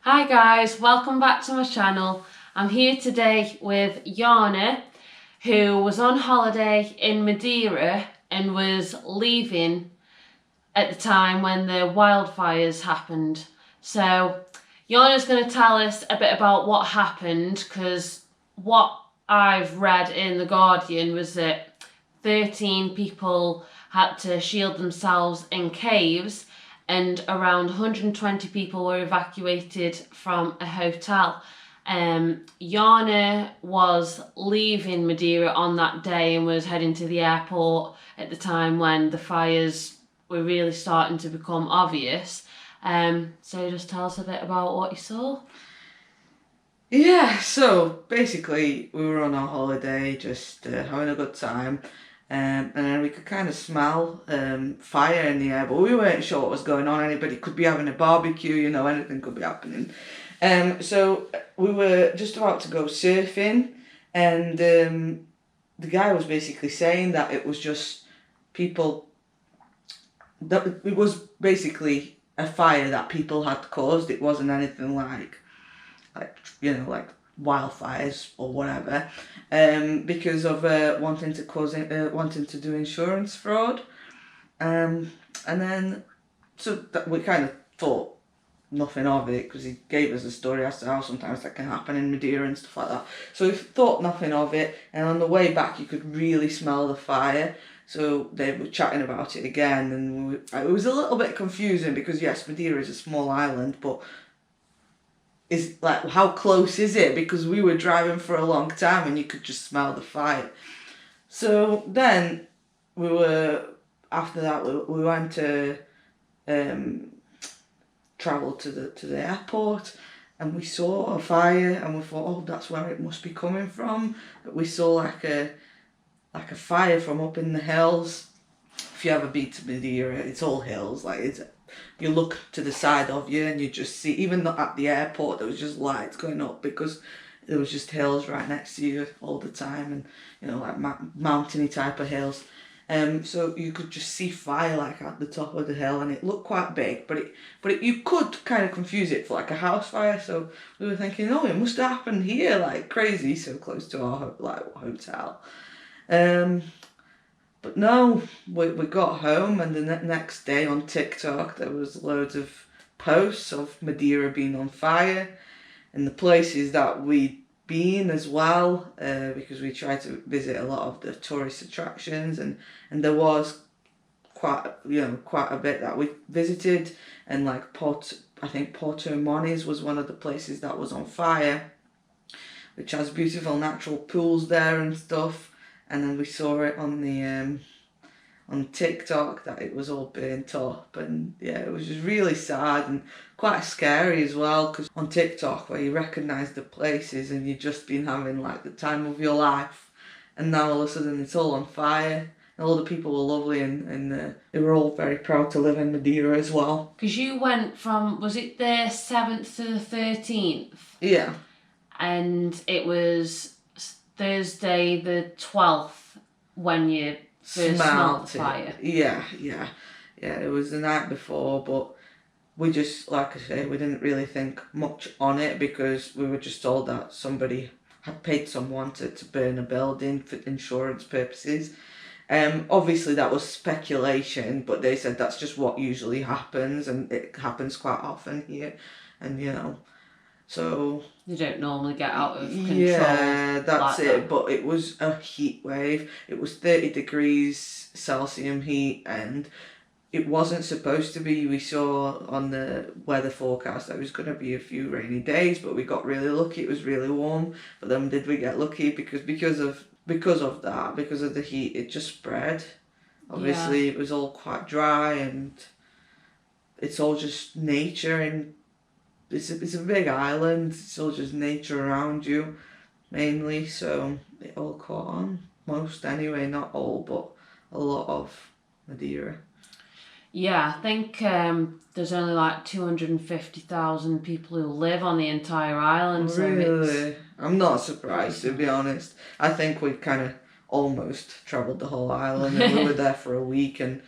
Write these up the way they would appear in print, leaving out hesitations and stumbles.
Hi guys, welcome back to my channel. I'm here today with Jana, who was on holiday in Madeira and was leaving at the time when the wildfires happened. So Jana's going to tell us a bit about what happened, because what I've read in The Guardian was that 13 people had to shield themselves in caves and around 120 people were evacuated from a hotel. Jana was leaving Madeira on that day and was heading to the airport at the time when the fires were really starting to become obvious. So just tell us a bit about what you saw. Yeah, so basically we were on our holiday, just having a good time, and then we could kind of smell fire in the air, but we weren't sure what was going on. Anybody could be having a barbecue, anything could be happening. So we were just about to go surfing, and the guy was basically saying that it was just people, that it was basically a fire that people had caused. It wasn't anything like wildfires or whatever, because of wanting to do insurance fraud, and then we kind of thought nothing of it because he gave us a story as to how sometimes that can happen in Madeira and stuff like that. So we thought nothing of it, and on the way back you could really smell the fire. So they were chatting about it again, and it was a little bit confusing because yes, Madeira is a small island, but is like, how close is it? Because we were driving for a long time and you could just smell the fire. So then after that we went to travel to the airport, and we saw a fire and we thought, oh, that's where it must be coming from. But we saw like a fire from up in the hills. If you ever been to Madeira, it's all hills. You look to the side of you and you just see, even at the airport, there was just lights going up because there was just hills right next to you all the time, and like mountainy type of hills. So you could just see fire like at the top of the hill, and it looked quite big, but you could kind of confuse it for like a house fire. So we were thinking, oh, it must have happened here, like crazy, so close to our hotel. But no, we got home, and the next day on TikTok there was loads of posts of Madeira being on fire, and the places that we'd been as well, because we tried to visit a lot of the tourist attractions, and there was quite a bit that we visited, and like I think Porto Moniz was one of the places that was on fire, which has beautiful natural pools there and stuff. And then we saw it on TikTok that it was all burnt up, and yeah, it was just really sad and quite scary as well, because on TikTok where you recognise the places and you've just been having like the time of your life, and now all of a sudden it's all on fire. And all the people were lovely, and they were all very proud to live in Madeira as well. Because you went from, was it the 7th to the 13th? Yeah. And it was Thursday the 12th when you first smelled the fire. Yeah. It was the night before, but we just, like I say, we didn't really think much on it because we were just told that somebody had paid someone to burn a building for insurance purposes. Obviously that was speculation, but they said that's just what usually happens, and it happens quite often here, and so you don't normally get out of control. Yeah, that's like it. that. But it was a heat wave. It was 30 degrees Celsius heat, and it wasn't supposed to be. We saw on the weather forecast that it was going to be a few rainy days, but we got really lucky. It was really warm. But then did we get lucky because of the heat, it just spread. Obviously, yeah. It was all quite dry, and it's all just nature, and it's a big island. It's all just nature around you, mainly. So it all caught on. Most anyway, not all, but a lot of Madeira. Yeah, I think there's only like 250,000 people who live on the entire island. Really? I'm not surprised, to be honest. I think we kind of almost travelled the whole island, and we were there for a week, and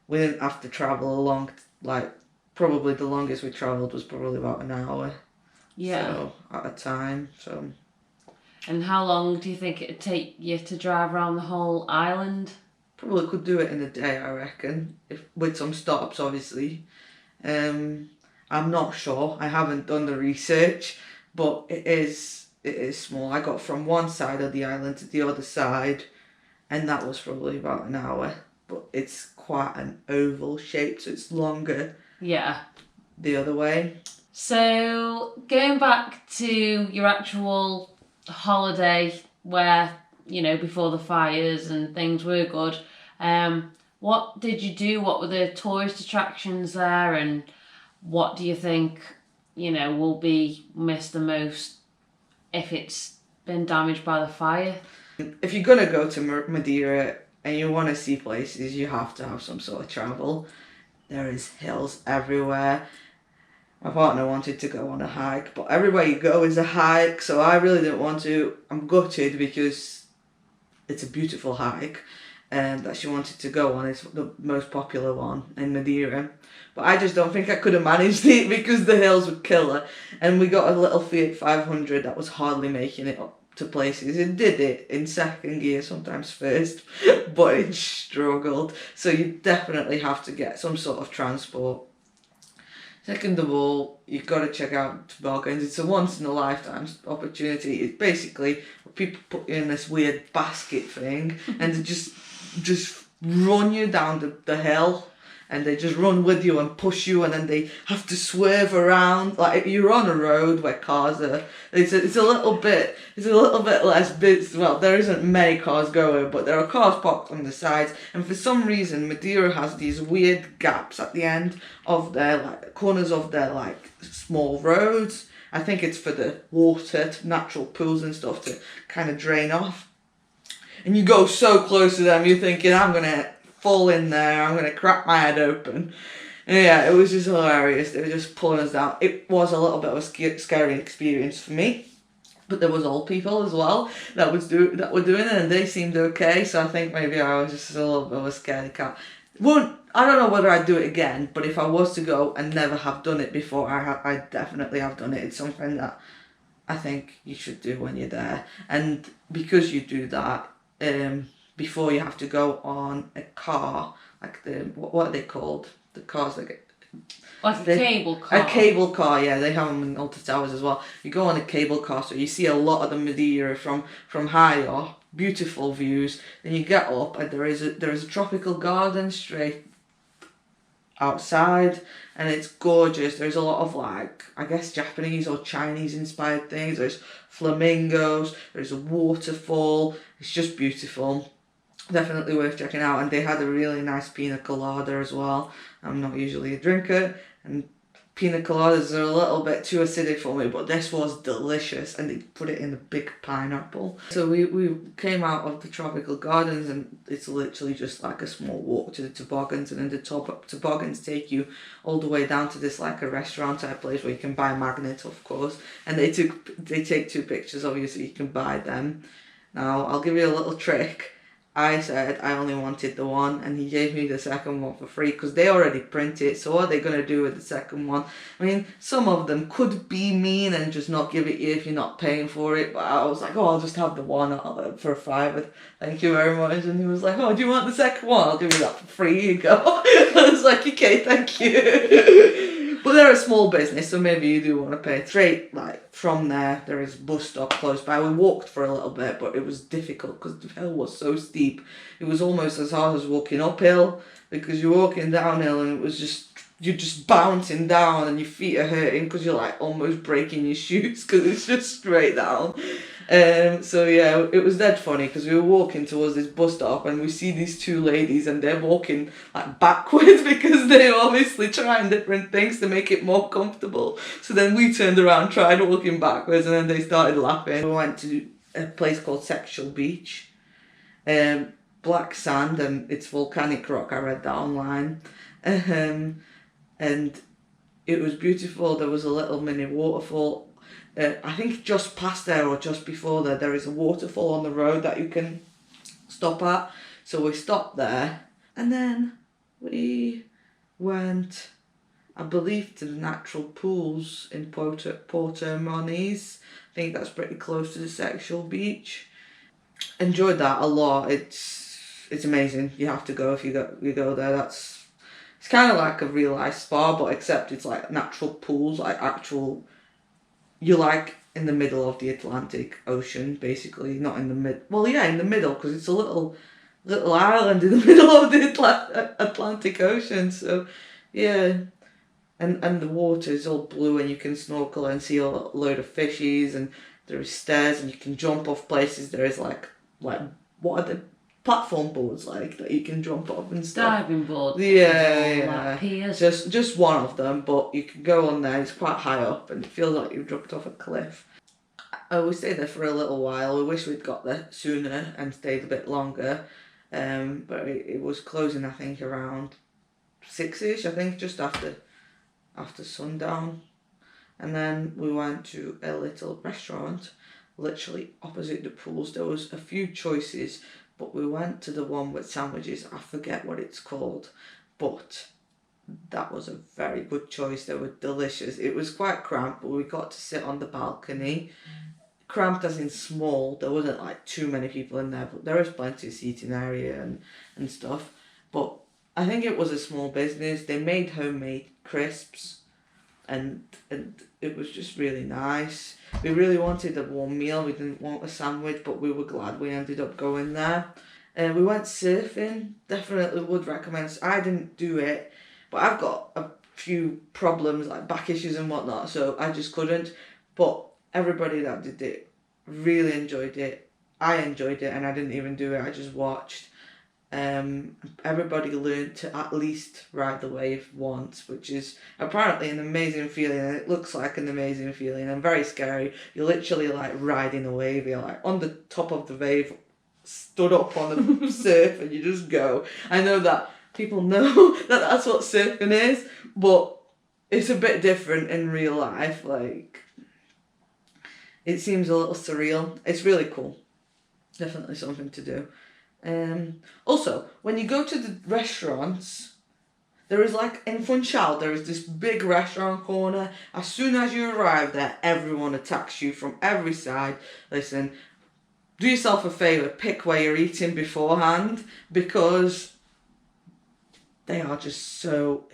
we didn't have to travel a long, like, probably the longest we travelled was probably about an hour. Yeah. So at a time. So And how long do you think it'd take you to drive around the whole island? probably could do it in a day, I reckon, if with some stops, obviously. I'm not sure. I haven't done the research, but it is small. I got from one side of the island to the other side, and that was probably about an hour. But it's quite an oval shape, so it's longer Yeah. the other way. So going back to your actual holiday where, before the fires and things were good, what did you do? What were the tourist attractions there, and what do you think, will be missed the most if it's been damaged by the fire? If you're gonna go to Madeira and you want to see places, you have to have some sort of travel. There is hills everywhere. My partner wanted to go on a hike, but everywhere you go is a hike, so I really didn't want to. I'm gutted because it's a beautiful hike that she wanted to go on. It's the most popular one in Madeira. But I just don't think I could have managed it because the hills would kill her. And we got a little Fiat 500 that was hardly making it up to places. It did it in second gear, sometimes first, but it struggled. So you definitely have to get some sort of transport. Second of all, you've got to check out toboggans. It's a once in a lifetime opportunity. It's basically people put you in this weird basket thing and they just run you down the hill, and they just run with you and push you, and then they have to swerve around. Like you're on a road where cars are. It's a little bit less busy. Well, there isn't many cars going, but there are cars parked on the sides. And for some reason, Madeira has these weird gaps at the end of their corners of their small roads. I think it's for the water, natural pools and stuff to kind of drain off. And you go so close to them, you're thinking, I'm gonna fall in there, I'm gonna crack my head open. And yeah, it was just hilarious. They were just pulling us down. It was a little bit of a scary experience for me, but there was old people as well that were doing it, and they seemed okay. So I think maybe I was just a little bit of a scaredy cat. I don't know whether I'd do it again, but if I was to go and never have done it before, I definitely have done it. It's something that I think you should do when you're there, and because you do that, before you have to go on a car, like what are they called? The cars that get... Like a cable car. A cable car, yeah, they have them in Alta Towers as well. You go on a cable car, so you see a lot of the Madeira from high up, beautiful views. Then you get up, and there is a tropical garden straight outside, and it's gorgeous. There's a lot of I guess Japanese or Chinese inspired things. There's flamingos, there's a waterfall. It's just beautiful. Definitely worth checking out. And they had a really nice pina colada as well. I'm not usually a drinker, and pina coladas are a little bit too acidic for me, but this was delicious, and they put it in a big pineapple. So we came out of the tropical gardens, and it's literally just like a small walk to the toboggans, and then the toboggans take you all the way down to this a restaurant type place where you can buy magnets, of course, and they take 2 pictures of you so you can buy them. Now I'll give you a little trick. I said I only wanted the one, and he gave me the second one for free because they already print it. So what are they going to do with the second one? I mean, some of them could be mean and just not give it you if you're not paying for it. But I was like, oh, I'll just have the one for $5. Thank you very much. And he was like, oh, do you want the second one? I'll give you that for free. Here you go. I was like, okay, thank you. But they're a small business, so maybe you do want to pay. Straight from there is a bus stop close by. We walked for a little bit, but it was difficult because the hill was so steep. It was almost as hard as walking uphill because you're walking downhill, and you're just bouncing down, and your feet are hurting because you're almost breaking your shoes because it's just straight down. So yeah, it was dead funny because we were walking towards this bus stop, and we see these 2 ladies, and they're walking backwards because they're obviously trying different things to make it more comfortable. So then we turned around, tried walking backwards, and then they started laughing. We went to a place called Sexual Beach. Black sand, and it's volcanic rock. I read that online. And it was beautiful. There was a little mini waterfall. I think just past there or just before there is a waterfall on the road that you can stop at. So we stopped there, and then we went I believe, to the natural pools in Porto Moniz. I think that's pretty close to the Sexual Beach. Enjoyed that a lot. It's amazing. You have to go if you go there. It's kind of like a real life spa, but except it's like natural pools, like actual. You're like in the middle of the Atlantic Ocean, basically, not in the mid. Well, yeah, in the middle, because it's a little island in the middle of the Atlantic Ocean. So, yeah, and the water is all blue, and you can snorkel and see a load of fishies, and there is stairs, and you can jump off places. There is like what are the platform boards like that you can jump off and stuff. Diving board. Yeah. Like piers. Just one of them, but you can go on there. It's quite high up, and it feels like you've dropped off a cliff. We stayed there for a little while. We wish we'd got there sooner and stayed a bit longer, but it was closing, I think, around 6ish. I think just after sundown, and then we went to a little restaurant, literally opposite the pools. There was a few choices, but we went to the one with sandwiches. I forget what it's called, but that was a very good choice. They were delicious. It was quite cramped, but we got to sit on the balcony. Cramped as in small. There wasn't like too many people in there, but there was plenty of seating area and stuff. But I think it was a small business. They made homemade crisps, and it was just really nice. We really wanted a warm meal. We didn't want a sandwich, but we were glad we ended up going there. We went surfing. Definitely would recommend. I didn't do it, but I've got a few problems like back issues and whatnot, so I just couldn't. But everybody that did it really enjoyed it. I enjoyed it, and I didn't even do it. I just watched. Everybody learned to at least ride the wave once, which is apparently an amazing feeling, and it looks like an amazing feeling and very scary. You're literally like riding a wave. You're like on the top of the wave, stood up on the surf, and you just go. I know that people know that that's what surfing is, but it's a bit different in real life. Like, it seems a little surreal. It's really cool. Definitely something to do. Also, when you go to the restaurants, there is like in Funchal, there is this big restaurant corner. As soon as you arrive there, everyone attacks you from every side. Listen, do yourself a favour, pick where you're eating beforehand, because they are just so...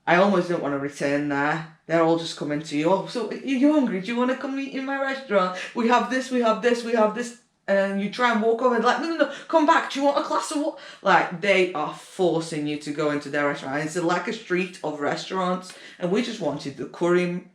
I almost don't want to return there. They're all just coming to you. Oh, so you're hungry? Do you want to come eat in my restaurant? We have this, we have this, we have this. And you try and walk over and like, no, come back. Do you want a glass of water? Like, they are forcing you to go into their restaurant. It's like a street of restaurants. And we just wanted the curry.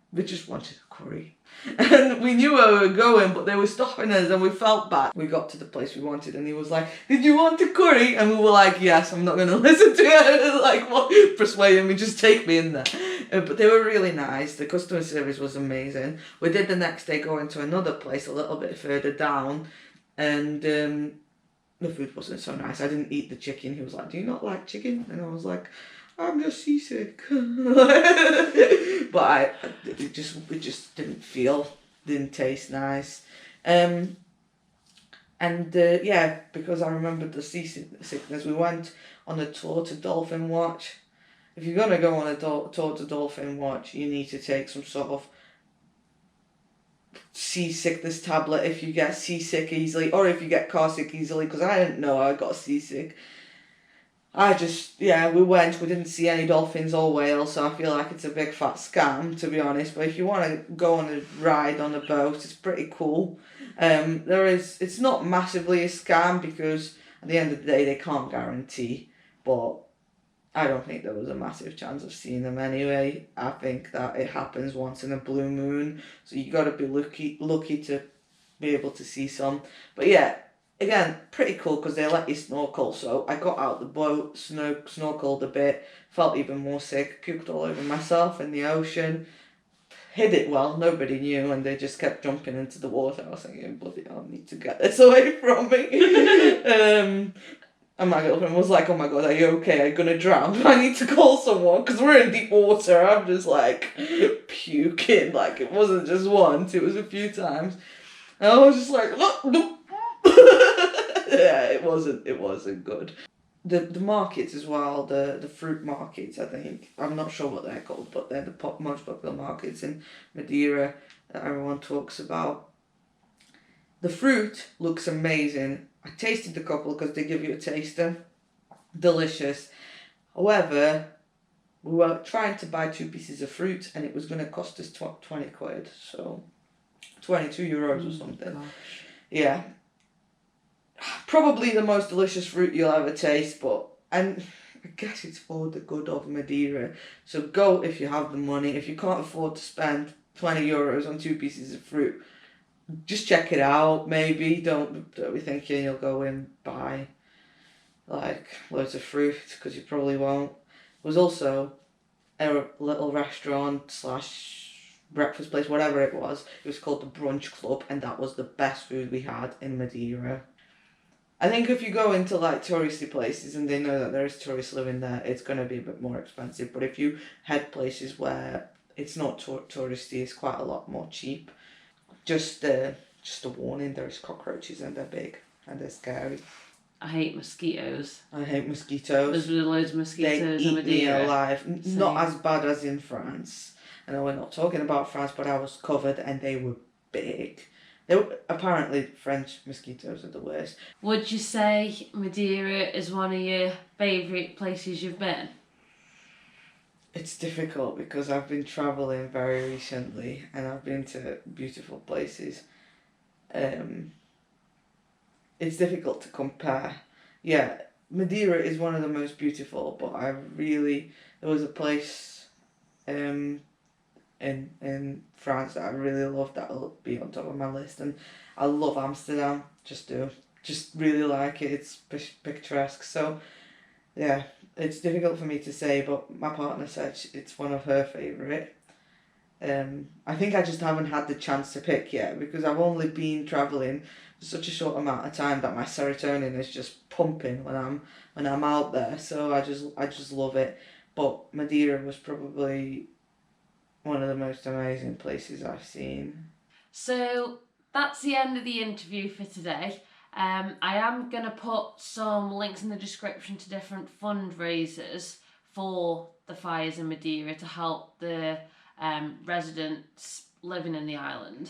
And we knew where we were going, but they were stopping us and we felt bad. We got to the place we wanted and he was like, did you want the curry? And we were like, yes, I'm not going to listen to it. Like, what? Persuading me, just take me in there. But they were really nice. The customer service was amazing. We did the next day go into another place a little bit further down, and the food wasn't so nice. I didn't eat the chicken. He was like, do you not like chicken? And I was like, I'm just seasick. But it just didn't taste nice. Yeah, because I remembered the seasickness, we went on a tour to Dolphin Watch. If you're going to go on a tour to Dolphin Watch, you need to take some sort of seasickness tablet if you get seasick easily, or if you get car sick easily, because I didn't know I got seasick. We went, we didn't see any dolphins or whales, so I feel like it's a big fat scam, to be honest. But if you want to go on a ride on a boat, it's pretty cool. It's not massively a scam, because at the end of the day they can't guarantee, but I don't think there was a massive chance of seeing them anyway. I think that it happens once in a blue moon, so you got to be lucky to be able to see some. But yeah, again, pretty cool because they let you snorkel. So I got out the boat, snorkeled a bit, felt even more sick, puked all over myself in the ocean. Hid it well, nobody knew, and they just kept jumping into the water. I was thinking, bloody hell, I need to get this away from me. And my girlfriend was like, oh my god, are you okay? Are you going to drown? I need to call someone because we're in deep water. I'm just like puking. Like, it wasn't just once, it was a few times. And I was just like, look. Yeah, it wasn't good. the markets as well, the fruit markets, I think. I'm not sure what they're called, but they're the most popular markets in Madeira that everyone talks about. The fruit looks amazing. I tasted a couple because they give you a taster. Delicious. However, we were trying to buy 2 pieces of fruit and it was going to cost us 20 quid, so 22 euros or something. Gosh. Yeah. Probably the most delicious fruit you'll ever taste, and I guess it's for the good of Madeira. So go if you have the money. If you can't afford to spend 20 euros on 2 pieces of fruit, just check it out. Maybe don't be thinking you'll go and buy like loads of fruit, because you probably won't. There was also a little restaurant slash breakfast place, whatever it was. It was called the Brunch Club, and that was the best food we had in Madeira. I think if you go into like touristy places and they know that there is tourists living there, it's going to be a bit more expensive. But if you head places where it's not touristy, it's quite a lot more cheap. Just a warning: there's cockroaches and they're big and they're scary. I hate mosquitoes. I hate mosquitoes. There's really loads of mosquitoes in They eat me Madeira. alive. Same. Not as bad as in France. I know we're not talking about France, but I was covered and they were big. Apparently, French mosquitoes are the worst. Would you say Madeira is one of your favourite places you've been? It's difficult because I've been travelling very recently and I've been to beautiful places. It's difficult to compare. Yeah, Madeira is one of the most beautiful, but there was a place in France that I really love that'll be on top of my list, and I love Amsterdam. Just really like it. It's picturesque. So yeah, it's difficult for me to say, but my partner said it's one of her favourite. I think I just haven't had the chance to pick yet because I've only been travelling for such a short amount of time that my serotonin is just pumping when I'm out there. So I just love it. But Madeira was probably one of the most amazing places I've seen. So that's the end of the interview for today. I am going to put some links in the description to different fundraisers for the fires in Madeira to help the residents living in the island.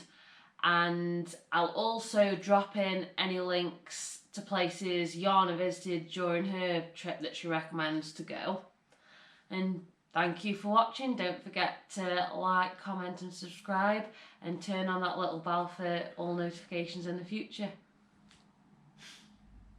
And I'll also drop in any links to places Jana visited during her trip that she recommends to go. And thank you for watching. Don't forget to like, comment and subscribe, and turn on that little bell for all notifications in the future.